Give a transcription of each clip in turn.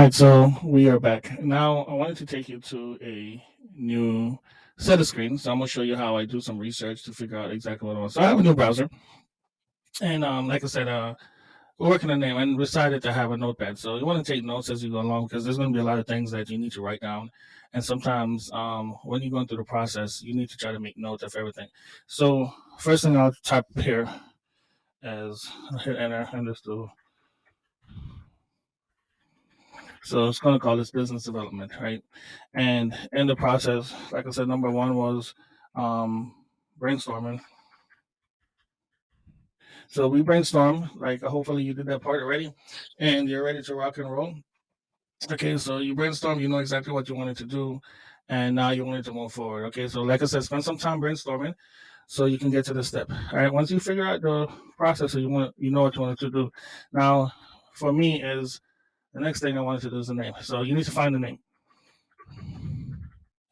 right, so we are back. Now, I wanted to take you to a new set of screens. So I'm going to show you how I do some research to figure out exactly what I want. So I have a new browser, and like I said, we're working on a name and decided to have a notepad. So you want to take notes as you go along because there's going to be a lot of things that you need to write down. And sometimes when you're going through the process, you need to try to make notes of everything. So first thing I'll type here is I'll hit enter and just do. So it's going to call this business development, right? And in the process, like I said, number one was brainstorming. So we brainstorm, like hopefully you did that part already and you're ready to rock and roll. Okay, so you brainstorm, you know exactly what you wanted to do, and now you wanted to move forward. Okay, so like I said, spend some time brainstorming so you can get to the step. All right, once you figure out the process, so you know what you wanted to do. Now, for me, is the next thing I wanted to do is the name. So you need to find the name.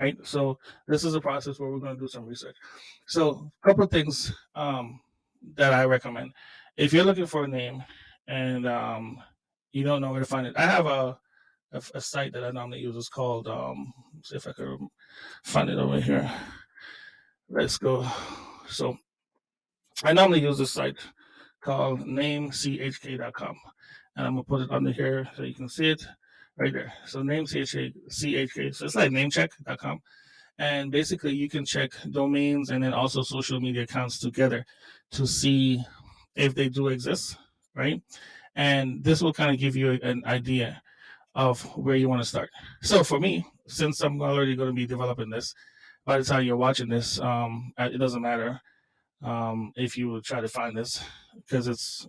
Right, so this is a process where we're going to do some research. So a couple of things that I recommend if you're looking for a name and you don't know where to find it. I have a site that I normally use. It's called see if I can find it over here. Let's go. So I normally use this site called namechk.com, and I'm gonna put it under here so you can see it right there. So namechk, so it's like namecheck.com. And basically you can check domains and then also social media accounts together to see if they do exist, right? And this will kind of give you an idea of where you want to start. So for me, since I'm already going to be developing this, by the time you're watching this, it doesn't matter if you try to find this because it's,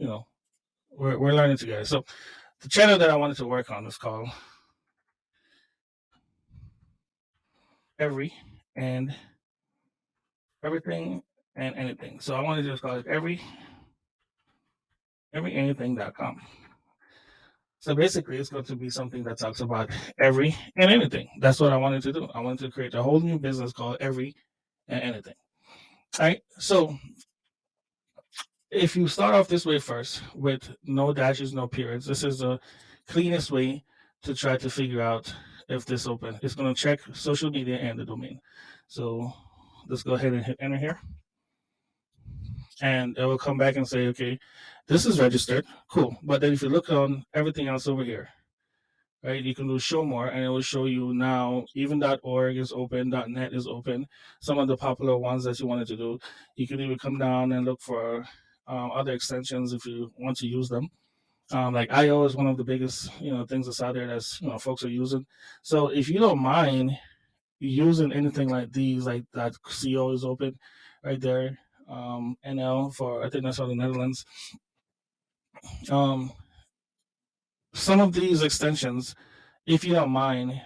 we're learning together. So the channel that I wanted to work on is called Every and Everything and Anything. So I want to just call it everyanything.com. So basically, it's going to be something that talks about every and anything. That's what I wanted to do. I wanted to create a whole new business called Every and Anything. All right. So if you start off this way first with no dashes, no periods, this is the cleanest way to try to figure out if this open. It's going to check social media and the domain. So let's go ahead and hit enter here. And it will come back and say, okay, this is registered. Cool. But then if you look on everything else over here, right, you can do show more and it will show you now even .org is open, .net is open, some of the popular ones that you wanted to do. You can even come down and look for other extensions if you want to use them. Like IO is one of the biggest, things that's out there that's, folks are using. So if you don't mind using anything like these, like that CO is open right there. NL for, I think that's for the Netherlands. Some of these extensions, if you don't mind,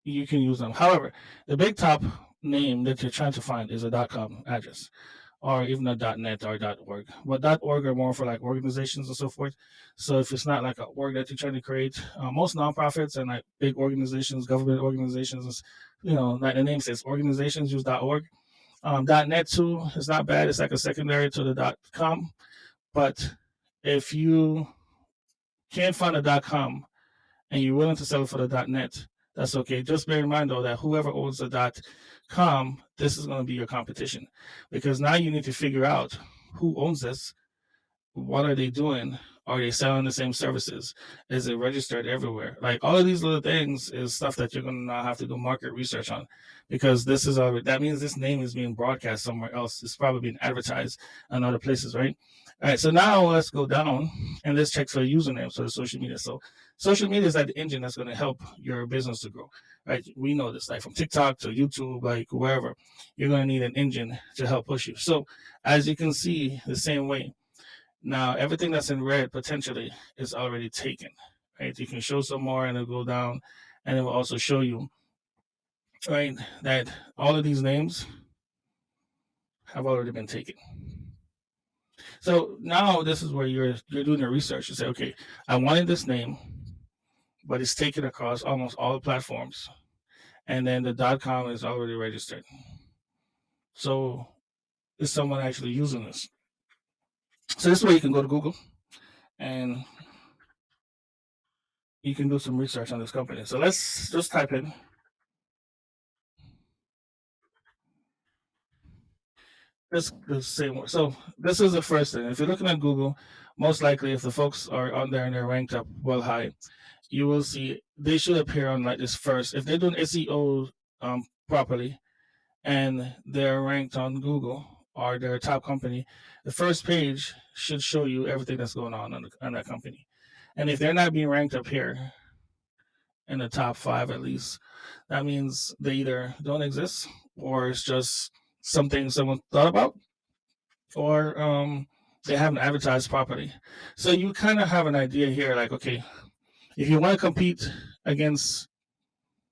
you can use them. However, the big top name that you're trying to find is a .com address, or even a .net or .org. But .org are more for like organizations and so forth. So if it's not like an org that you're trying to create, most nonprofits and like big organizations, government organizations, like the name says, organizations use .org. .net too is not bad. It's like a secondary to the .com. But if you can't find a .com and you're willing to sell it for the .net, that's okay. Just bear in mind though that whoever owns the .com, this is going to be your competition, because now you need to figure out who owns this, what are they doing, are they selling the same services, is it registered everywhere? Like all of these little things is stuff that you're going to now have to do market research on, because this is that means this name is being broadcast somewhere else. It's probably being advertised in other places, right? All right, so now let's go down and let's check for usernames for the social media. So social media is like the engine that's going to help your business to grow, right? We know this, like from TikTok to YouTube, like wherever, you're going to need an engine to help push you. So as you can see, the same way, now everything that's in red potentially is already taken, right? You can show some more and it'll go down, and it will also show you, right, that all of these names have already been taken. So now this is where you're doing your research. You say, okay, I wanted this name, but it's taken across almost all the platforms, and then the .com is already registered. So is someone actually using this? So this way you can go to Google and you can do some research on this company. So let's just type in this the same one. So this is the first thing. If you're looking at Google, most likely if the folks are on there and they're ranked up well high, you will see they should appear on like this first. If they're doing SEO properly and they're ranked on Google or they're a top company, the first page should show you everything that's going on that company. And if they're not being ranked up here in the top 5 at least, that means they either don't exist or it's just something someone thought about or they haven't advertised properly. So you kind of have an idea here like, okay, if you want to compete against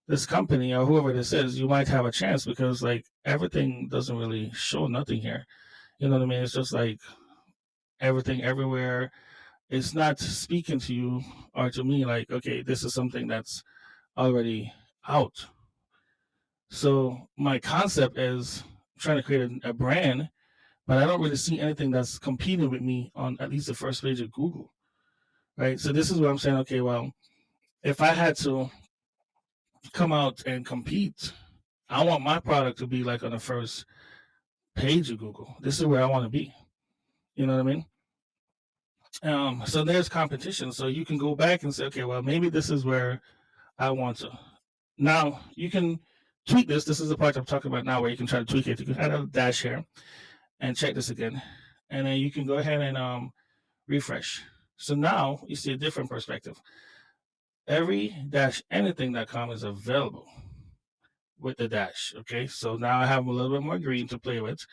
this company or whoever this is, you might have a chance because like everything doesn't really show nothing here. You know what I mean? It's just like everything everywhere. It's not speaking to you or to me like, okay, this is something that's already out. So my concept is trying to create a brand, but I don't really see anything that's competing with me on at least the first page of Google, right? So this is what I'm saying. Okay, well, if I had to come out and compete, I want my product to be like on the first page of Google. This is where I want to be. You know what I mean? So there's competition. So you can go back and say, okay, well, maybe this is where I want to. Now you can tweak this. This is the part I'm talking about now, where you can try to tweak it. You can add a dash here and check this again, and then you can go ahead and refresh. So now you see a different perspective. Every-anything.com is available with the dash. Okay, so now I have a little bit more green to play with.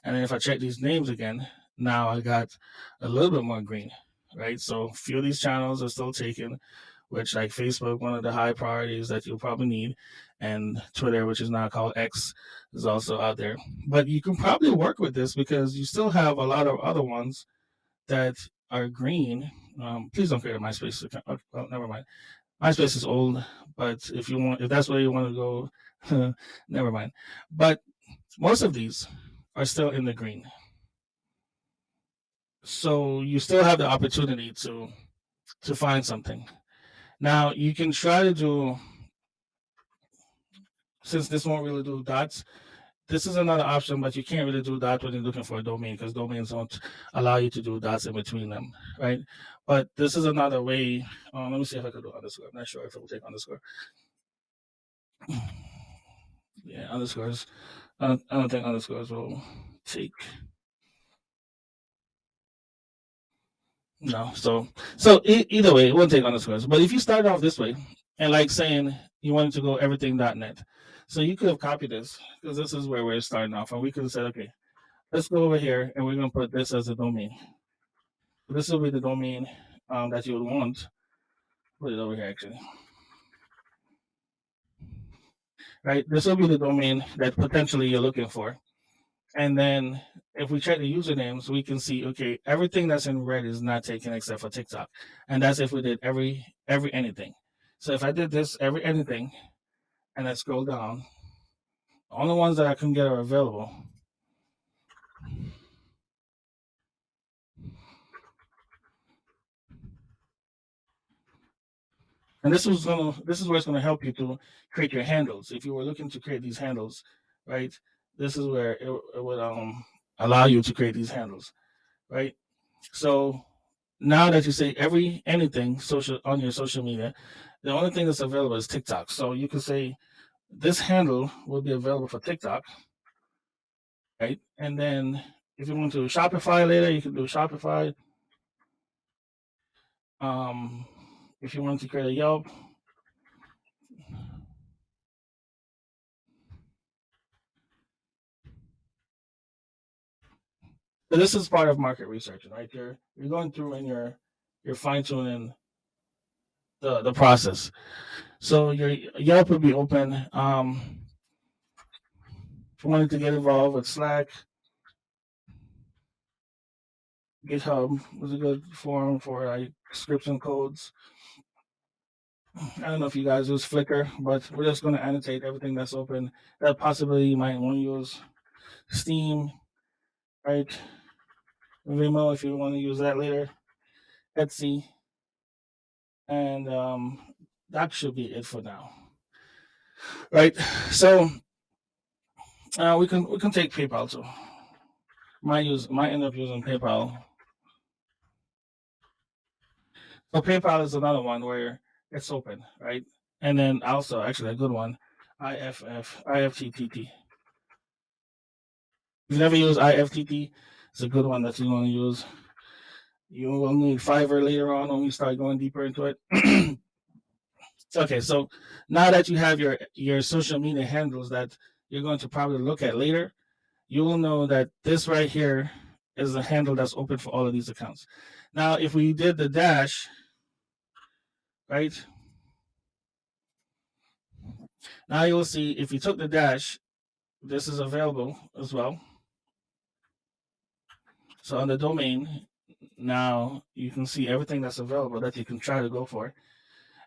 And then if I check these names again, now I got a little bit more green, right? So a few of these channels are still taken, which like Facebook, one of the high priorities that you'll probably need, and Twitter, which is now called X, is also out there. But you can probably work with this because you still have a lot of other ones that are green. Please don't create a MySpace account. Oh, never mind. MySpace is old, but if that's where you want to go, never mind. But most of these are still in the green. So you still have the opportunity to find something. Now you can try to do, since this won't really do dots, this is another option, but you can't really do dots when you're looking for a domain because domains don't allow you to do dots in between them, right? But this is another way. Let me see if I can do underscore. I'm not sure if it will take underscore. Yeah, underscores. I don't think underscores will take. No, so either way, it won't take underscores. But if you start off this way, and like saying you wanted to go everything.net, so you could have copied this because this is where we're starting off, and we could have said, okay, let's go over here, and we're gonna put this as a domain. This will be the domain that you would want. Put it over here, actually. Right, this will be the domain that potentially you're looking for. And then if we check the usernames, we can see, okay, everything that's in red is not taken except for TikTok. And that's if we did every anything. So if I did this every anything and I scroll down, the only ones that I can get are available. And this is where it's gonna help you to create your handles. If you were looking to create these handles, right? This is where it would allow you to create these handles, right? So now that you say every anything social on your social media, the only thing that's available is TikTok. So you can say this handle will be available for TikTok, right? And then if you want to Shopify later, you can do Shopify. Um, if you want to create a Yelp, so this is part of market research, right? You're going through and you're fine tuning the process. So your Yelp will be open. If you wanted to get involved with Slack, GitHub was a good forum for like scripts and codes. I don't know if you guys use Flickr, but we're just going to annotate everything that's open. That possibly you might want to use Steam, right? Vimeo if you want to use that later. Etsy. And that should be it for now, right? So we can take PayPal too. Might end up using PayPal. So PayPal is another one where it's open, right? And then also actually a good one, IFTTT. If you never use IFTT, it's a good one that you want to use. You will need Fiverr later on when we start going deeper into it. Okay, so now that you have your social media handles that you're going to probably look at later, you will know that this right here is a handle that's open for all of these accounts. Now, if we did the dash, right? Now you will see if you took the dash, this is available as well. So on the domain, now you can see everything that's available that you can try to go for.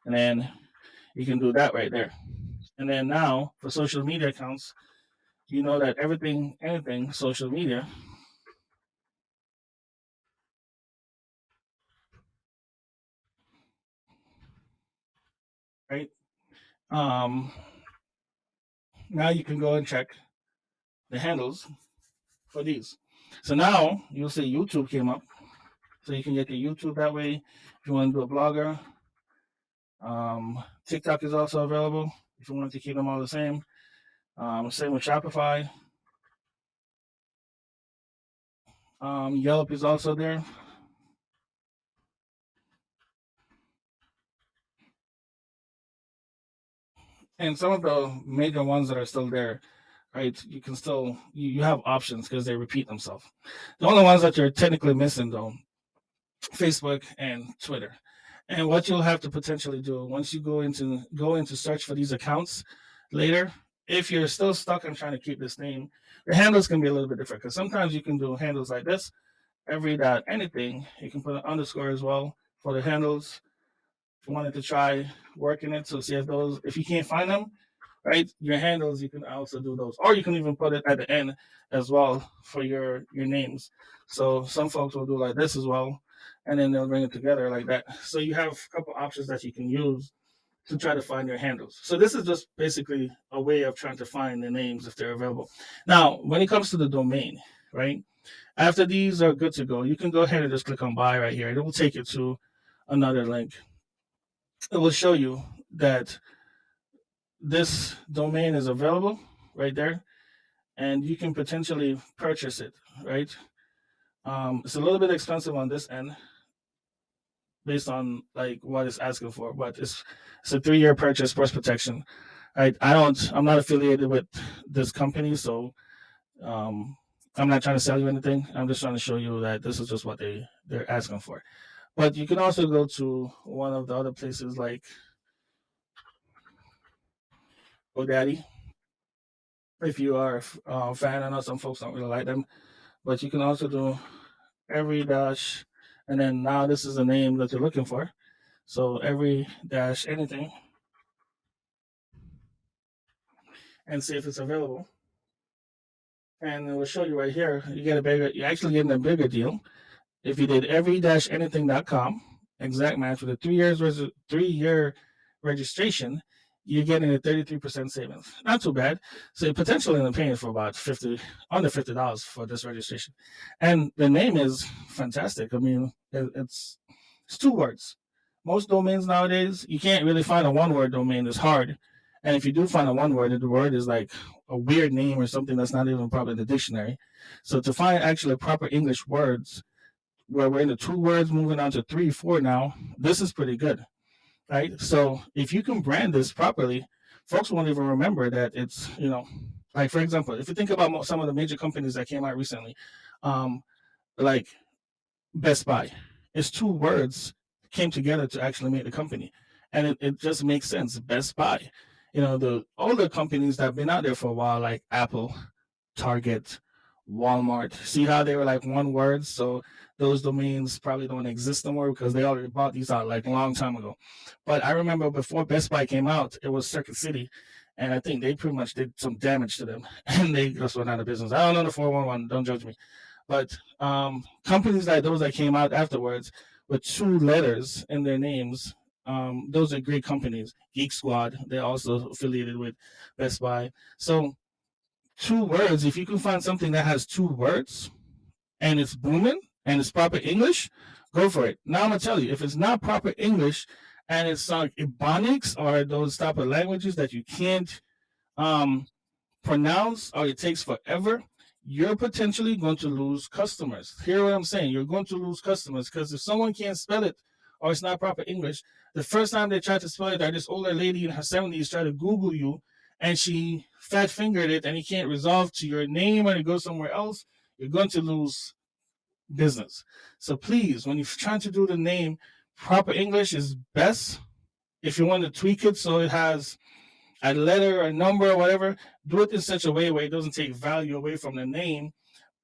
And then you can do that right there. And then now for social media accounts, you know that anything social media, right? Um, Now you can go and check the handles for these. So now you'll see YouTube came up. So you can get the YouTube that way if you want to do a blogger. TikTok is also available if you want to keep them all the same. Same with Shopify. Yelp is also there. And some of the major ones that are still there, right? You can still you have options because they repeat themselves. The only ones that you're technically missing though, Facebook and Twitter. And what you'll have to potentially do once you go into search for these accounts later, if you're still stuck on trying to keep this name, the handles can be a little bit different because sometimes you can do handles like this, every dot anything. You can put an underscore as well for the handles. If you wanted to try working it to see if you can't find them, right? Your handles, you can also do those, or you can even put it at the end as well for your names. So some folks will do like this as well, and then they'll bring it together like that. So you have a couple options that you can use to try to find your handles. So this is just basically a way of trying to find the names if they're available. Now, when it comes to the domain, right? After these are good to go, you can go ahead and just click on buy right here. It will take you to another link. It will show you that this domain is available right there, and you can potentially purchase it, right? It's a little bit expensive on this end based on like what it's asking for, but it's a 3-year purchase plus protection. Right? I'm not affiliated with this company, so um, I'm not trying to sell you anything. I'm just trying to show you that this is just what they're asking for. But you can also go to one of the other places like GoDaddy if you are a fan. I know some folks don't really like them, but you can also do every dash, and then now this is the name that you're looking for. So every dash anything, and see if it's available. And it will show you right here. You're actually getting a bigger deal if you did every-anything.com, exact match with a 3 year registration. You're getting a 33% savings. Not too bad. So you're potentially only paying for about under $50 for this registration. And the name is fantastic. I mean, it's 2 words. Most domains nowadays, you can't really find a one-word domain. It's hard. And if you do find a one word, the word is like a weird name or something that's not even probably in the dictionary. So to find actually proper English words where we're into 2 words, moving on to 3, 4 now, this is pretty good, right? So if you can brand this properly, folks won't even remember that it's, like for example, if you think about some of the major companies that came out recently, um, like Best Buy, it's 2 words came together to actually make the company, and it just makes sense. Best Buy, the older companies that have been out there for a while, like Apple, Target, Walmart. See how they were like one word? So those domains probably don't exist anymore because they already bought these out like a long time ago. But I remember before Best Buy came out, it was Circuit City. And I think they pretty much did some damage to them and they just went out of business. I don't know the 411, don't judge me. But companies like those that came out afterwards with 2 letters in their names, Those are great companies. Geek Squad, they're also affiliated with Best Buy. So 2 words, if you can find something that has 2 words and it's booming and it's proper English, go for it. Now I'm gonna tell you, if it's not proper English and it's like Ebonics or those type of languages that you can't um, pronounce or it takes forever, you're potentially going to lose customers. Hear what I'm saying? You're going to lose customers because if someone can't spell it or it's not proper English, the first time they try to spell it, or this older lady in her 70s tried to Google you and she fat fingered it and you can't resolve to your name and it goes somewhere else, you're going to lose business. So please, when you're trying to do the name, proper English is best. If you want to tweak it so it has a letter, a number, or whatever, do it in such a way where it doesn't take value away from the name,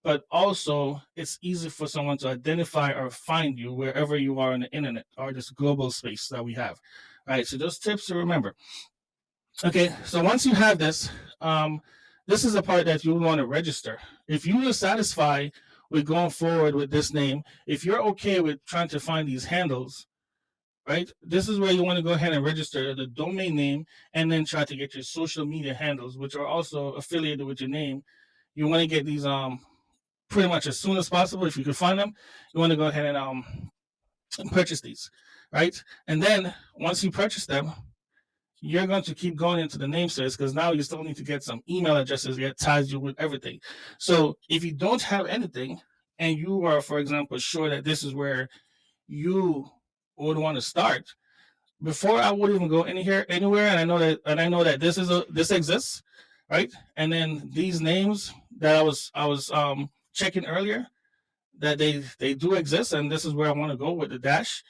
but also it's easy for someone to identify or find you wherever you are on the internet or this global space that we have. All right, so those tips to remember. Okay, so once you have this, this is the part that you want to register. If you are satisfied with going forward with this name, if you're okay with trying to find these handles, right? This is where you want to go ahead and register the domain name and then try to get your social media handles, which are also affiliated with your name. You want to get these pretty much as soon as possible if you can find them. You want to go ahead and purchase these, right? And then once you purchase them, you're going to keep going into the namespace because now you still need to get some email addresses that ties you with everything. So if you don't have anything and you are, for example, sure that this is where you would want to start, before I would even go anywhere, and I know that this exists, right? And then these names that I was checking earlier, that they do exist, and this is where I want to go with the dash,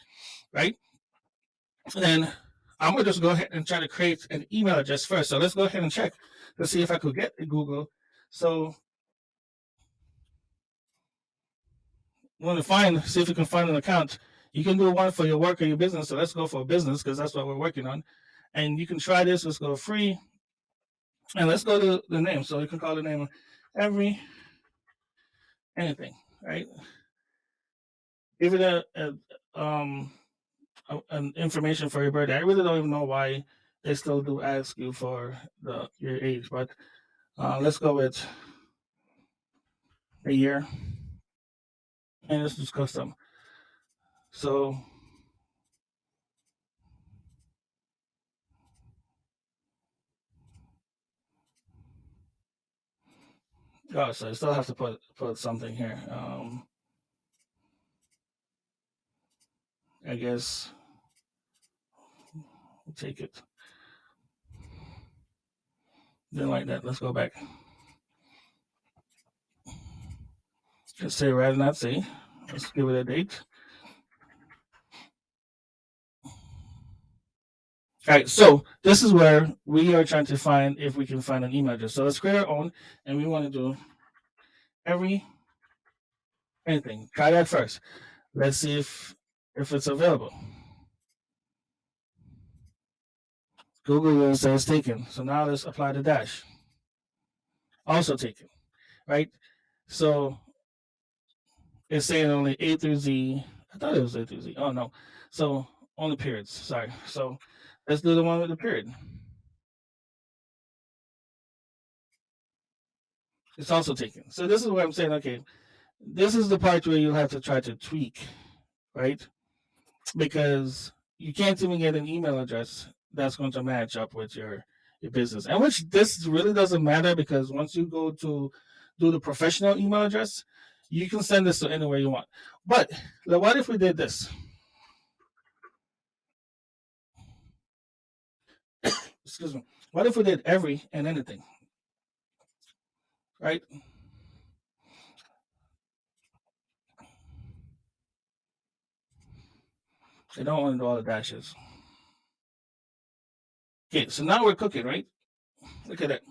right? And then I'm gonna just go ahead and try to create an email address first. So let's go ahead and check to see if I could get Google. So we want to see if you can find an account. You can do one for your work or your business. So let's go for a business because that's what we're working on. And you can try this. Let's go free. And let's go to the name. So you can call the name every anything, right? Give it an information for your birthday. I really don't even know why they still do ask you for your age, but let's go with a year, and this is custom. So so I still have to put something here. I guess we'll take it. Didn't like that. Let's go back. Let's say rather not say. Let's give it a date. All right, so this is where we are trying to find if we can find an email address. So let's create our own, and we want to do anything. Try that first. Let's see if it's available. Google will say it's taken. So now let's apply the dash. Also taken, right? So it's saying only A through Z. I thought it was A through Z. Oh no. So only periods. Sorry. So let's do the one with the period. It's also taken. So this is where I'm saying, okay, this is the part where you'll have to try to tweak, right? Because you can't even get an email address that's going to match up with your business. And which this really doesn't matter because once you go to do the professional email address, you can send this to anywhere you want. But what if we did this? Excuse me. What if we did every and anything? Right? They don't want to do all the dashes. Okay, so now we're cooking, right? Look at it.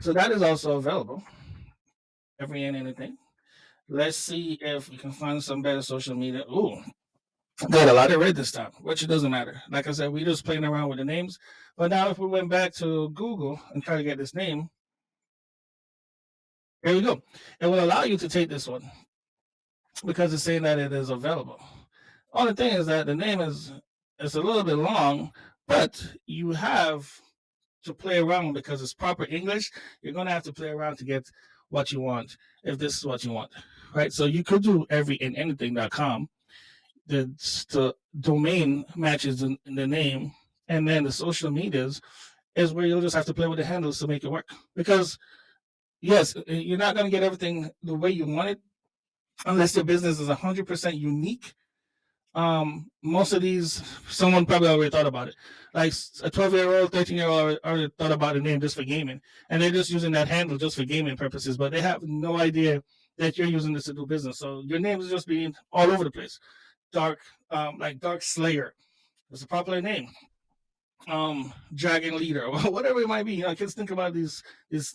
So that is also available. Every and anything. Let's see if we can find some better social media. Ooh, got a lot of red this time, which it doesn't matter. Like I said, we just playing around with the names. But now if we went back to Google and try to get this name, here we go. It will allow you to take this one because it's saying that it is available. Only thing is that the name is It's a little bit long, but you have to play around because it's proper English. You're going to have to play around to get what you want if this is what you want, right? So you could do everyandanything.com. The domain matches in the name, and then the social medias is where you'll just have to play with the handles to make it work. Because yes, you're not going to get everything the way you want it unless your business is 100% unique. Most of these, someone probably already thought about it. Like a 12-year-old, 13-year-old already thought about a name just for gaming, and they're just using that handle just for gaming purposes, but they have no idea that you're using this to do business. So your name is just being all over the place. Dark, like Dark Slayer, it's a popular name. Dragon Leader, or whatever it might be. Kids think about these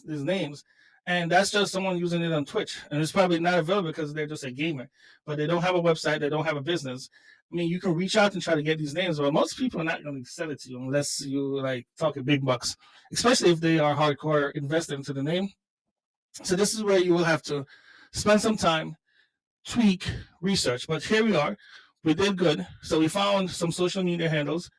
names, and that's just someone using it on Twitch, and it's probably not available because they're just a gamer, but they don't have a website, they don't have a business. I mean, you can reach out and try to get these names, but most people are not going to sell it to you unless you like talking big bucks, especially if they are hardcore invested into the name. So this is where you will have to spend some time, tweak, research. But here we are. We did good. So we found some social media handles.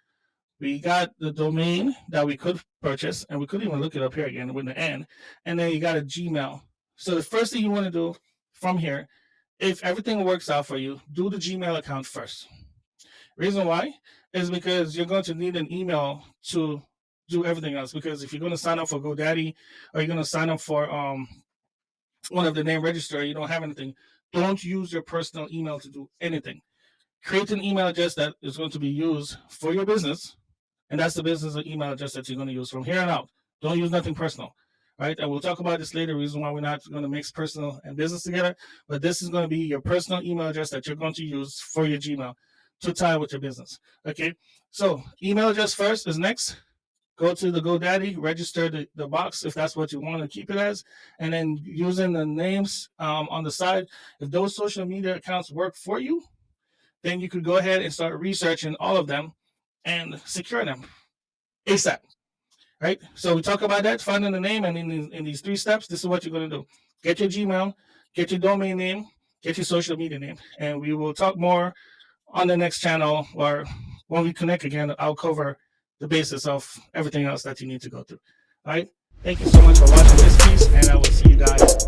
We got the domain that we could purchase, and we could even look it up here again with the N. And then you got a Gmail. So the first thing you want to do from here, if everything works out for you, do the Gmail account first. Reason why is because you're going to need an email to do everything else. Because if you're going to sign up for GoDaddy or you're going to sign up for one of the name register, you don't have anything, don't use your personal email to do anything. Create an email address that is going to be used for your business, and that's the business email address that you're going to use from here on out. Don't use nothing personal, right? And we'll talk about this later, reason why we're not going to mix personal and business together, but this is going to be your personal email address that you're going to use for your Gmail to tie with your business, okay? So email address first is next. Go to the GoDaddy, register the box if that's what you want to keep it as, and then using the names on the side. If those social media accounts work for you, then you could go ahead and start researching all of them and secure them ASAP, right? So we talk about that, finding the name, and in these 3 steps, this is what you're going to do. Get your Gmail, get your domain name, get your social media name, and we will talk more on the next channel, or when we connect again, I'll cover the basis of everything else that you need to go through. All right. Thank you so much for watching this piece, and I will see you guys